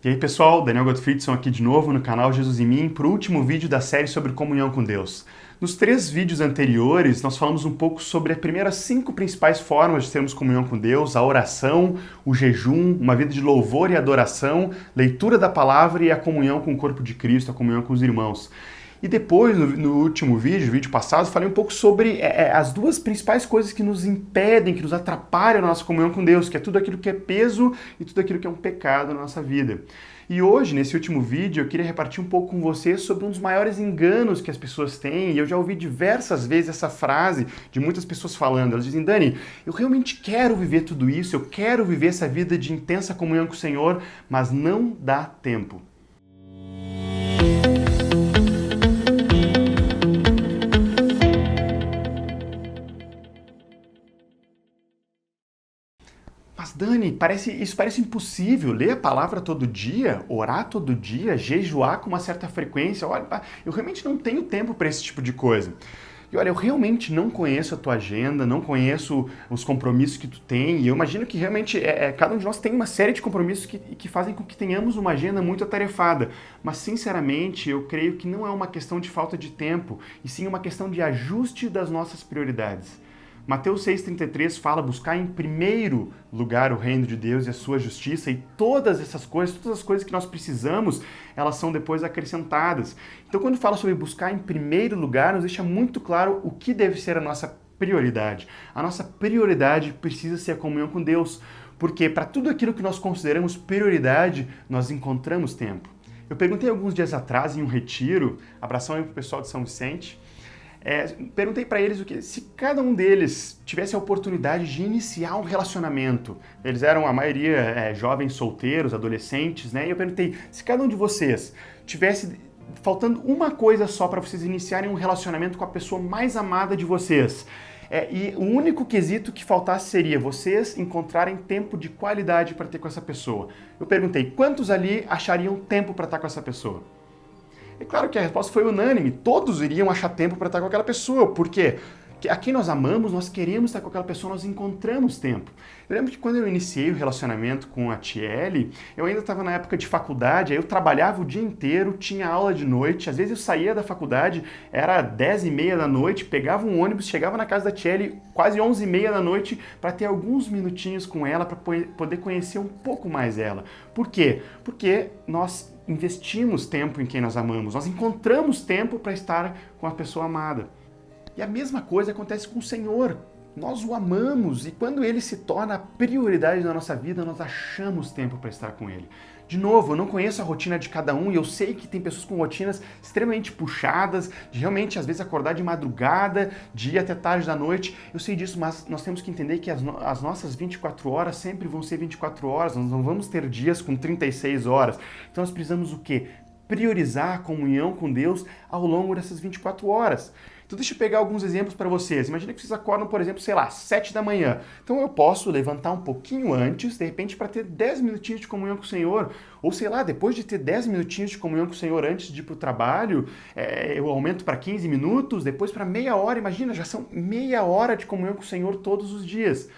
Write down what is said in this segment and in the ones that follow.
E aí pessoal, Daniel Gottfriedson aqui de novo no canal Jesus em Mim para o último vídeo da série sobre comunhão com Deus. Nos 3 vídeos anteriores nós falamos um pouco sobre as primeiras 5 principais formas de termos comunhão com Deus: a oração, o jejum, uma vida de louvor e adoração, leitura da palavra e a comunhão com o corpo de Cristo, a comunhão com os irmãos. E depois, no último vídeo passado, falei um pouco sobre as 2 principais coisas que nos impedem, que nos atrapalham a nossa comunhão com Deus, que é tudo aquilo que é peso e tudo aquilo que é um pecado na nossa vida. E hoje, nesse último vídeo, eu queria repartir um pouco com você sobre um dos maiores enganos que as pessoas têm, e eu já ouvi diversas vezes essa frase de muitas pessoas falando. Elas dizem: Dani, eu realmente quero viver tudo isso, eu quero viver essa vida de intensa comunhão com o Senhor, mas não dá tempo. Mas Dani, isso parece impossível. Ler a palavra todo dia, orar todo dia, jejuar com uma certa frequência. Olha, eu realmente não tenho tempo para esse tipo de coisa. E olha, eu realmente não conheço a tua agenda, não conheço os compromissos que tu tem, e eu imagino que realmente cada um de nós tem uma série de compromissos que fazem com que tenhamos uma agenda muito atarefada. Mas, sinceramente, eu creio que não é uma questão de falta de tempo, e sim uma questão de ajuste das nossas prioridades. Mateus 6,33 fala: buscar em primeiro lugar o reino de Deus e a sua justiça, e todas as coisas que nós precisamos, elas são depois acrescentadas. Então, quando fala sobre buscar em primeiro lugar, nos deixa muito claro o que deve ser a nossa prioridade. A nossa prioridade precisa ser a comunhão com Deus, porque para tudo aquilo que nós consideramos prioridade, nós encontramos tempo. Eu perguntei alguns dias atrás em um retiro, abração aí pro pessoal de São Vicente, perguntei para eles se cada um deles tivesse a oportunidade de iniciar um relacionamento. Eles eram, a maioria, jovens solteiros, adolescentes, né? E eu perguntei: se cada um de vocês tivesse faltando uma coisa só para vocês iniciarem um relacionamento com a pessoa mais amada de vocês, e o único quesito que faltasse seria vocês encontrarem tempo de qualidade para ter com essa pessoa. Eu perguntei: quantos ali achariam tempo para estar com essa pessoa? É claro que a resposta foi unânime, todos iriam achar tempo para estar com aquela pessoa. Por quê? Porque a quem nós amamos, nós queremos estar com aquela pessoa, nós encontramos tempo. Eu lembro que quando eu iniciei o relacionamento com a Tiele, eu ainda estava na época de faculdade, aí eu trabalhava o dia inteiro, tinha aula de noite, às vezes eu saía da faculdade, era 10h30 da noite, pegava um ônibus, chegava na casa da Tiele quase 11h30 da noite para ter alguns minutinhos com ela, para poder conhecer um pouco mais ela. Por quê? Porque nós investimos tempo em quem nós amamos, nós encontramos tempo para estar com a pessoa amada. E a mesma coisa acontece com o Senhor. Nós o amamos e quando Ele se torna a prioridade da nossa vida, nós achamos tempo para estar com Ele. De novo, eu não conheço a rotina de cada um e eu sei que tem pessoas com rotinas extremamente puxadas, de realmente às vezes acordar de madrugada, de ir até tarde da noite. Eu sei disso, mas nós temos que entender que as nossas 24 horas sempre vão ser 24 horas, nós não vamos ter dias com 36 horas. Então nós precisamos o quê? Priorizar a comunhão com Deus ao longo dessas 24 horas. Então deixa eu pegar alguns exemplos para vocês. Imagina que vocês acordam, por exemplo, sei lá, 7 da manhã. Então eu posso levantar um pouquinho antes, de repente, para ter 10 minutinhos de comunhão com o Senhor. Ou sei lá, depois de ter 10 minutinhos de comunhão com o Senhor antes de ir para o trabalho, eu aumento para 15 minutos, depois para meia hora. Imagina, já são meia hora de comunhão com o Senhor todos os dias.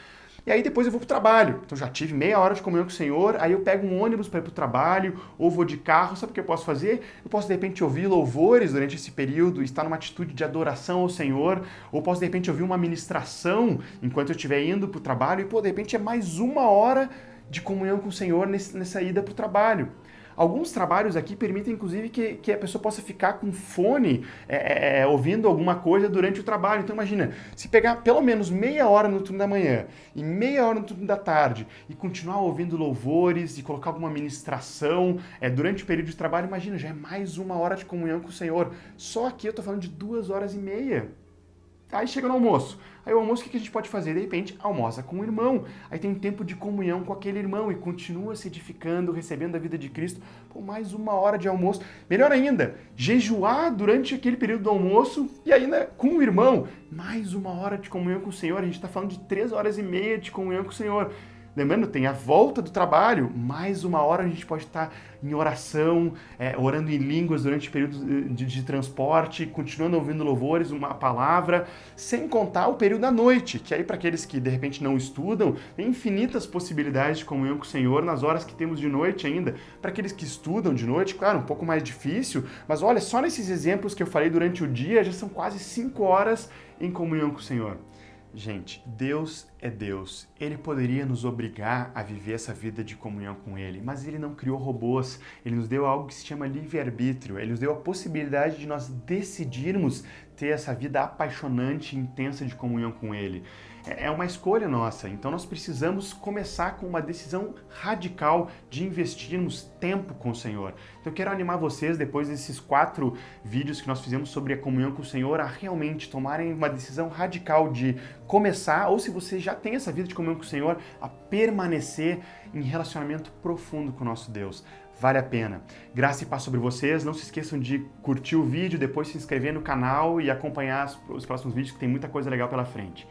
E aí depois eu vou pro trabalho. Então já tive meia hora de comunhão com o Senhor, aí eu pego um ônibus para ir pro trabalho, ou vou de carro. Sabe o que eu posso fazer? Eu posso de repente ouvir louvores durante esse período, estar numa atitude de adoração ao Senhor, ou posso de repente ouvir uma ministração enquanto eu estiver indo pro trabalho, e de repente é mais uma hora de comunhão com o Senhor nessa ida pro trabalho. Alguns trabalhos aqui permitem, inclusive, que a pessoa possa ficar com fone ouvindo alguma coisa durante o trabalho. Então, imagina, se pegar pelo menos meia hora no turno da manhã e meia hora no turno da tarde e continuar ouvindo louvores e colocar alguma ministração durante o período de trabalho, imagina, já é mais uma hora de comunhão com o Senhor. Só aqui eu estou falando de 2h30. Aí chega no almoço. Aí o almoço, o que a gente pode fazer? De repente, almoça com o irmão. Aí tem tempo de comunhão com aquele irmão e continua se edificando, recebendo a vida de Cristo por mais uma hora de almoço. Melhor ainda, jejuar durante aquele período do almoço e ainda com o irmão. Mais uma hora de comunhão com o Senhor. A gente está falando de 3h30 de comunhão com o Senhor. Lembrando, tem a volta do trabalho, mais uma hora a gente pode estar em oração, orando em línguas durante períodos de transporte, continuando ouvindo louvores, uma palavra, sem contar o período da noite, que aí para aqueles que de repente não estudam, tem infinitas possibilidades de comunhão com o Senhor nas horas que temos de noite ainda. Para aqueles que estudam de noite, claro, um pouco mais difícil, mas olha, só nesses exemplos que eu falei durante o dia, já são quase 5 horas em comunhão com o Senhor. Gente, Deus é Deus. Ele poderia nos obrigar a viver essa vida de comunhão com Ele, mas Ele não criou robôs. Ele nos deu algo que se chama livre-arbítrio. Ele nos deu a possibilidade de nós decidirmos ter essa vida apaixonante e intensa de comunhão com Ele. É uma escolha nossa, então nós precisamos começar com uma decisão radical de investirmos tempo com o Senhor. Então eu quero animar vocês, depois desses 4 vídeos que nós fizemos sobre a comunhão com o Senhor, a realmente tomarem uma decisão radical de começar, ou se você já tem essa vida de comunhão com o Senhor, a permanecer em relacionamento profundo com o nosso Deus. Vale a pena. Graça e paz sobre vocês. Não se esqueçam de curtir o vídeo, depois se inscrever no canal e acompanhar os próximos vídeos, que tem muita coisa legal pela frente.